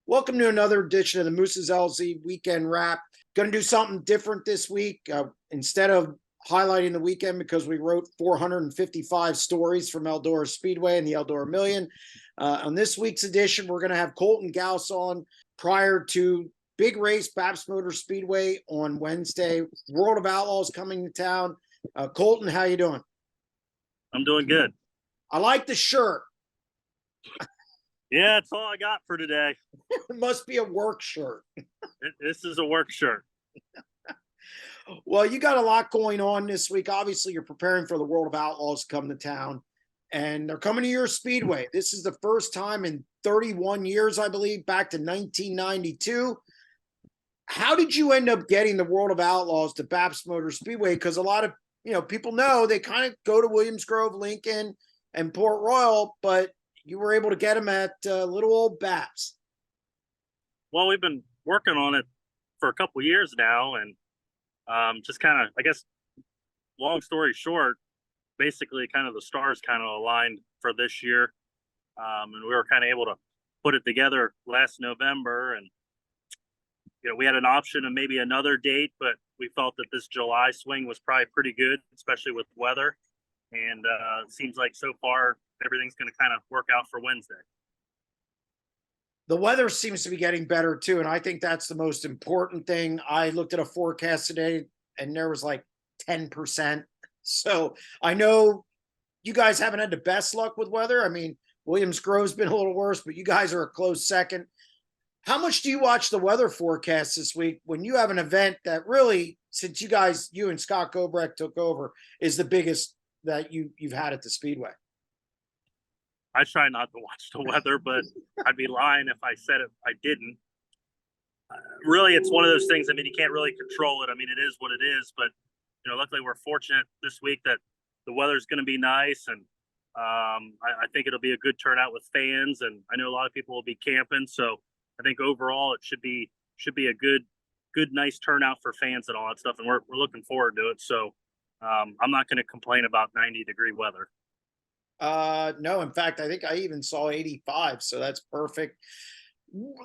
Welcome to another edition of the Moose's LZ Weekend Wrap. Going to do something different this week. Instead of highlighting the weekend, because we wrote 455 stories from Eldora Speedway and the Eldora Million. On this week's edition, we're going to have Kolten Gouse on prior to big race, BAPS Motor Speedway on Wednesday. World of Outlaws coming to town. Kolten, how you doing? I'm doing good. I like the shirt. Yeah, that's all I got for today. It must be a work shirt. This is a work shirt. Well, you got a lot going on this week. Obviously, you're preparing for the World of Outlaws to come to town, and they're coming to your Speedway. This is the first time in 31 years, I believe, back to 1992. How did you end up getting the World of Outlaws to BAPS Motor Speedway? Because a lot of people know they kind of go to Williams Grove, Lincoln, and Port Royal, but you were able to get them at little old BAPS. Well, we've been working on it for a couple years now, and just kind of, I guess, long story short, basically kind of the stars kind of aligned for this year. And we were kind of able to put it together last November. And, we had an option of maybe another date, but we felt that this July swing was probably pretty good, especially with weather. And it seems like so far everything's going to kind of work out for Wednesday. The weather seems to be getting better too, and I think that's the most important thing. I looked at a forecast today, and there was like 10%. So I know you guys haven't had the best luck with weather. I mean, Williams Grove's been a little worse, but you guys are a close second. How much do you watch the weather forecast this week when you have an event that really, since you and Scott Gobrecht took over, is the biggest that you've had at the Speedway? I try not to watch the weather, but I'd be lying if I said it. I didn't. Really, it's one of those things. I mean, you can't really control it. I mean, it is what it is. But luckily, we're fortunate this week that the weather's going to be nice, and I think it'll be a good turnout with fans. And I know a lot of people will be camping, so I think overall it should be a good, nice turnout for fans and all that stuff. And we're looking forward to it. So I'm not going to complain about 90-degree weather. No, in fact, I think I even saw 85, so that's perfect.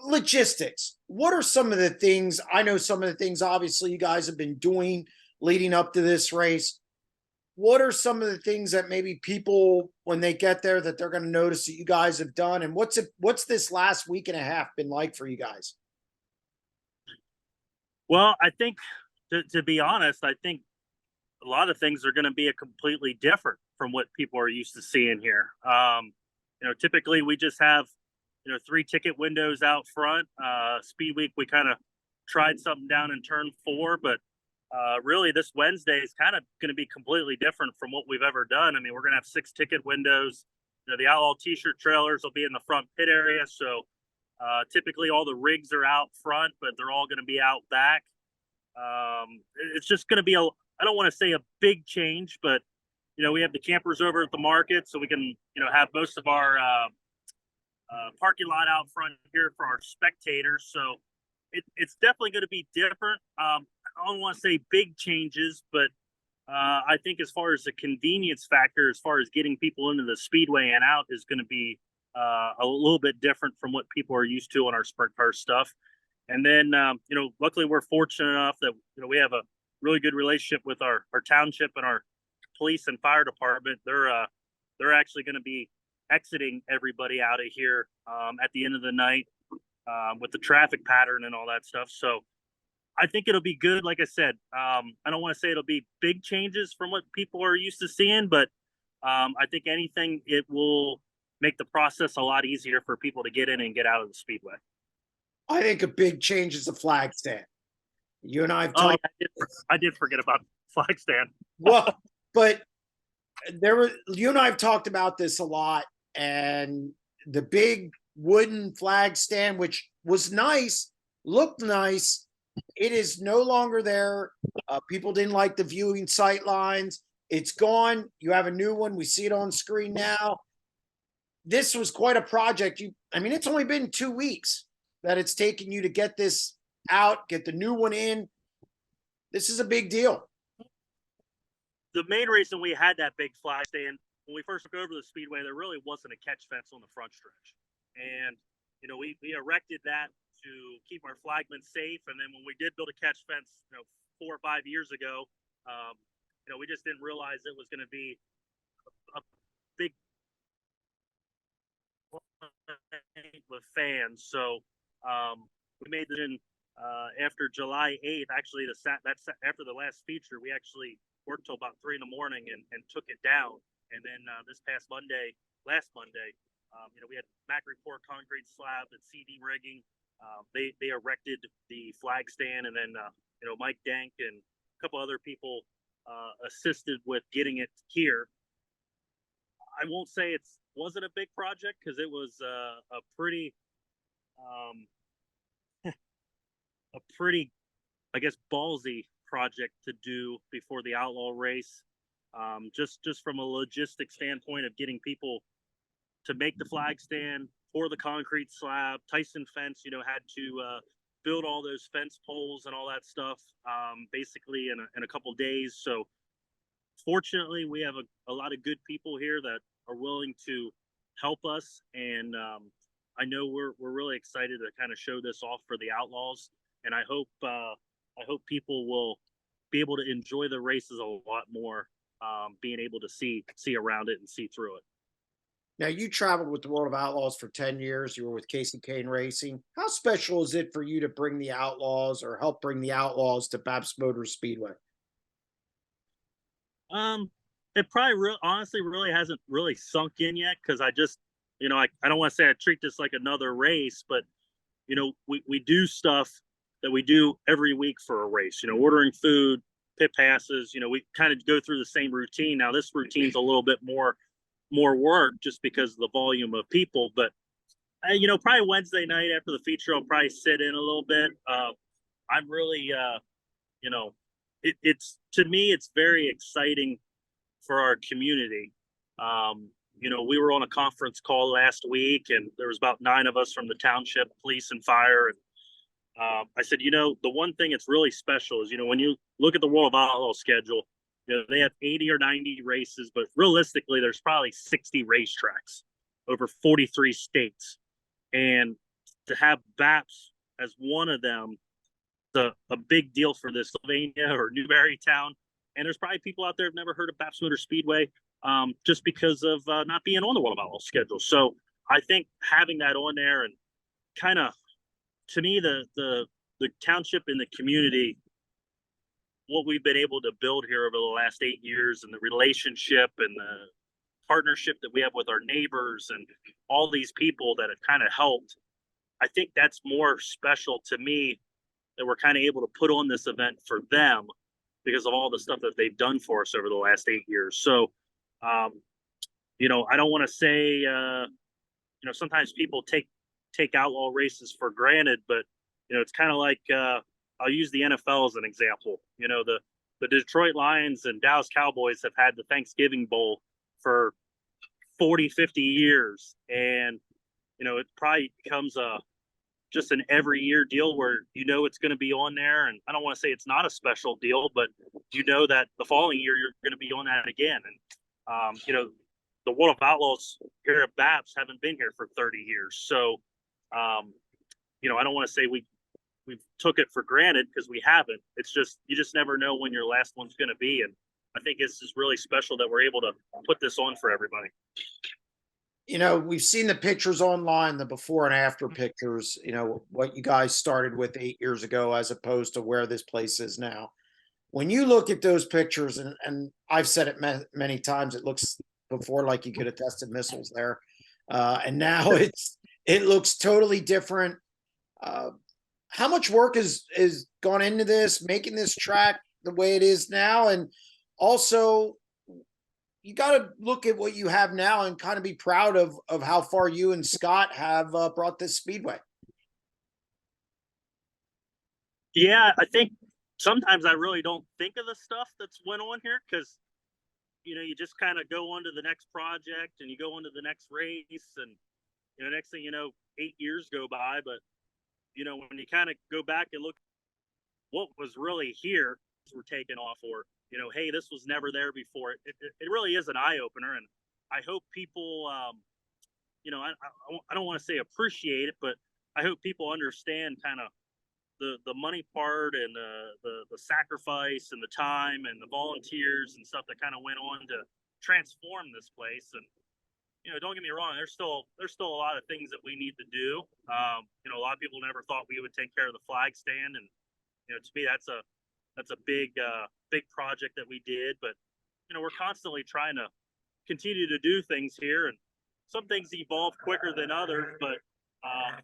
Logistics. What are some of the things? I know some of the things obviously you guys have been doing leading up to this race. What are some of the things that maybe people, when they get there, that they're going to notice that you guys have done? And what's this last week and a half been like for you guys? Well, I think to be honest, I think a lot of things are going to be a completely different from what people are used to seeing here. Typically we just have, 3 ticket windows out front. Speed Week, we kind of tried something down in turn 4, but really this Wednesday is kind of going to be completely different from what we've ever done. I mean, we're going to have 6 ticket windows. The Outlaw t-shirt trailers will be in the front pit area. So typically all the rigs are out front, but they're all going to be out back. It's just going to be I don't want to say a big change, but we have the campers over at the market, so we can have most of our parking lot out front here for our spectators. So it's definitely going to be different. I don't want to say big changes, but I think as far as the convenience factor, as far as getting people into the Speedway and out, is going to be a little bit different from what people are used to on our sprint car stuff. And then luckily we're fortunate enough that we have a really good relationship with our township and our police and fire department. They're actually going to be exiting everybody out of here at the end of the night with the traffic pattern and all that stuff. So I think it'll be good. Like I said, I don't want to say it'll be big changes from what people are used to seeing, but I think anything, it will make the process a lot easier for people to get in and get out of the Speedway. I think a big change is the flag stand. You and I have talked. I did forget about flag stand. Well, but you and I have talked about this a lot, and the big wooden flag stand, which was nice, looked nice, it is no longer there. People didn't like the viewing sight lines. It's gone. You have a new one. We see it on screen now. This was quite a project. It's only been 2 weeks that it's taken you to get this out, get the new one in. This is a big deal. The main reason we had that big flag stand, when we first took over the Speedway, there really wasn't a catch fence on the front stretch. And we erected that to keep our flagmen safe. And then when we did build a catch fence, 4 or 5 years ago, we just didn't realize it was going to be a big with fans. So we made it in after July 8th. Actually, that's after the last feature. We actually worked till about 3 in the morning and took it down. And then this last Monday, we had Mac Report concrete slab and CD rigging. They erected the flag stand, and then Mike Dank and a couple other people assisted with getting it here. I won't say it wasn't a big project because it was a pretty, I guess, ballsy project to do before the Outlaw race. Just from a logistics standpoint of getting people to make the flag stand, pour the concrete slab. Tyson Fence, had to build all those fence poles and all that stuff basically in a couple days. So fortunately, we have a lot of good people here that are willing to help us, and I know we're really excited to kind of show this off for the Outlaws, and I hope people will be able to enjoy the races a lot more, being able to see around it and see through it. Now, you traveled with the World of Outlaws for 10 years. You were with Casey Kane Racing. How special is it for you to bring the Outlaws or help bring the Outlaws to BAPS Motor Speedway? It probably honestly really hasn't really sunk in yet because I just, I don't want to say I treat this like another race, but we do stuff that we do every week for a race. Ordering food, pit passes. We kind of go through the same routine. Now this routine's a little bit more work just because of the volume of people, but probably Wednesday night after the feature, I'll probably sit in a little bit. I'm really, it's to me, it's very exciting for our community. We were on a conference call last week, and there was about 9 of us from the township, police and fire. And I said, the one thing that's really special is, when you look at the World of Outlaws schedule, they have 80 or 90 races, but realistically, there's probably 60 racetracks over 43 states. And to have BAPS as one of them, a big deal for this Sylvania or Newberry town. And there's probably people out there who've never heard of BAPS Motor Speedway just because of not being on the World of Outlaws schedule. So I think having that on there and kind of, to me, the township and the community, what we've been able to build here over the last 8 years, and the relationship and the partnership that we have with our neighbors and all these people that have kind of helped, I think that's more special to me, that we're kind of able to put on this event for them because of all the stuff that they've done for us over the last 8 years. So, I don't want to say, sometimes people take outlaw races for granted, but, it's kind of like, I'll use the NFL as an example. The Detroit Lions and Dallas Cowboys have had the Thanksgiving Bowl for 40, 50 years. And, it probably becomes just an every year deal where it's going to be on there. And I don't want to say it's not a special deal, but that the following year you're going to be on that again. And the World of Outlaws here at BAPS haven't been here for 30 years. So I don't want to say we've took it for granted, because we haven't. It's just, you just never know when your last one's going to be. And I think it's just really special that we're able to put this on for everybody. We've seen the pictures online, the before and after pictures, what you guys started with 8 years ago, as opposed to where this place is now. When you look at those pictures, and I've said it many times, it looks before like you could have tested missiles there. And now it looks totally different. How much work is gone into this, making this track the way it is now? And also, you got to look at what you have now and kind of be proud of how far you and Scott have brought this speedway. Yeah, I think sometimes I really don't think of the stuff that's went on here, because you just kind of go on to the next project and you go on to the next race, and next thing you know, 8 years go by. But when you kind of go back and look what was really here, we're taking off, or hey, this was never there before. It really is an eye opener, and I hope people I don't want to say appreciate it, but I hope people understand kind of the money part and the sacrifice and the time and the volunteers and stuff that kind of went on to transform this place. And don't get me wrong, there's still a lot of things that we need to do. A lot of people never thought we would take care of the flag stand, and to me that's a big project that we did. But we're constantly trying to continue to do things here, and some things evolve quicker than others. But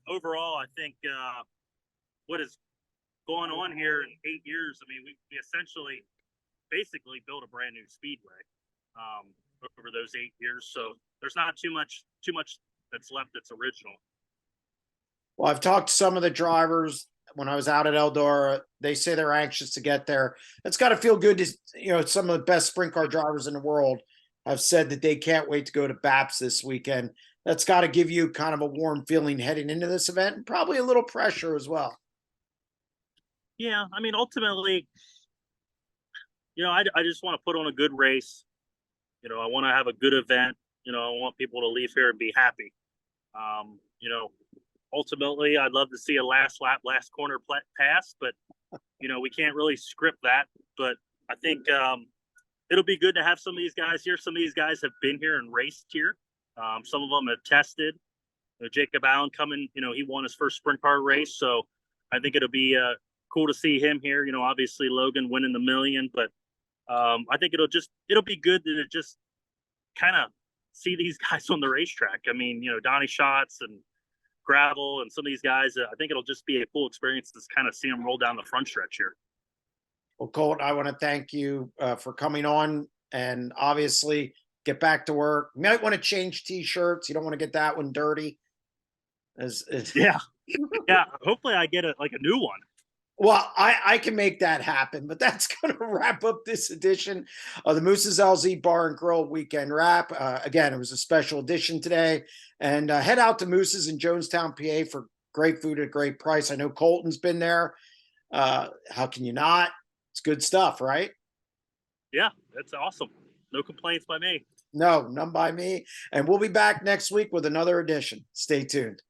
overall, I think what is going on here in 8 years, I mean, we essentially basically built a brand new speedway over those 8 years. So there's not too much that's left that's original. Well, I've talked to some of the drivers when I was out at Eldora. They say they're anxious to get there. It's got to feel good to, some of the best sprint car drivers in the world have said that they can't wait to go to BAPS this weekend. That's got to give you kind of a warm feeling heading into this event, and probably a little pressure as well. Yeah, I mean, ultimately, I just want to put on a good race. I want to have a good event. I want people to leave here and be happy. Ultimately, I'd love to see a last lap, last corner pass, but we can't really script that. But I think it'll be good to have some of these guys here. Some of these guys have been here and raced here. Some of them have tested. Jacob Allen coming, he won his first sprint car race, so I think it'll be cool to see him here. Obviously Logan winning the million, but I think it'll be good to just kind of see these guys on the racetrack. I mean, Donnie Schatz and Gravel and some of these guys. I think it'll just be a cool experience to kind of see them roll down the front stretch here. Well, Colt, I want to thank you for coming on, and obviously get back to work. You might want to change t-shirts. You don't want to get that one dirty. Yeah. Hopefully I get a new one. Well, I can make that happen, but that's going to wrap up this edition of the Moose's LZ Bar and Grill Weekend Wrap. Again, it was a special edition today. And head out to Moose's in Jonestown, PA for great food at a great price. I know Colton's been there. How can you not? It's good stuff, right? Yeah, that's awesome. No complaints by me. No, none by me. And we'll be back next week with another edition. Stay tuned.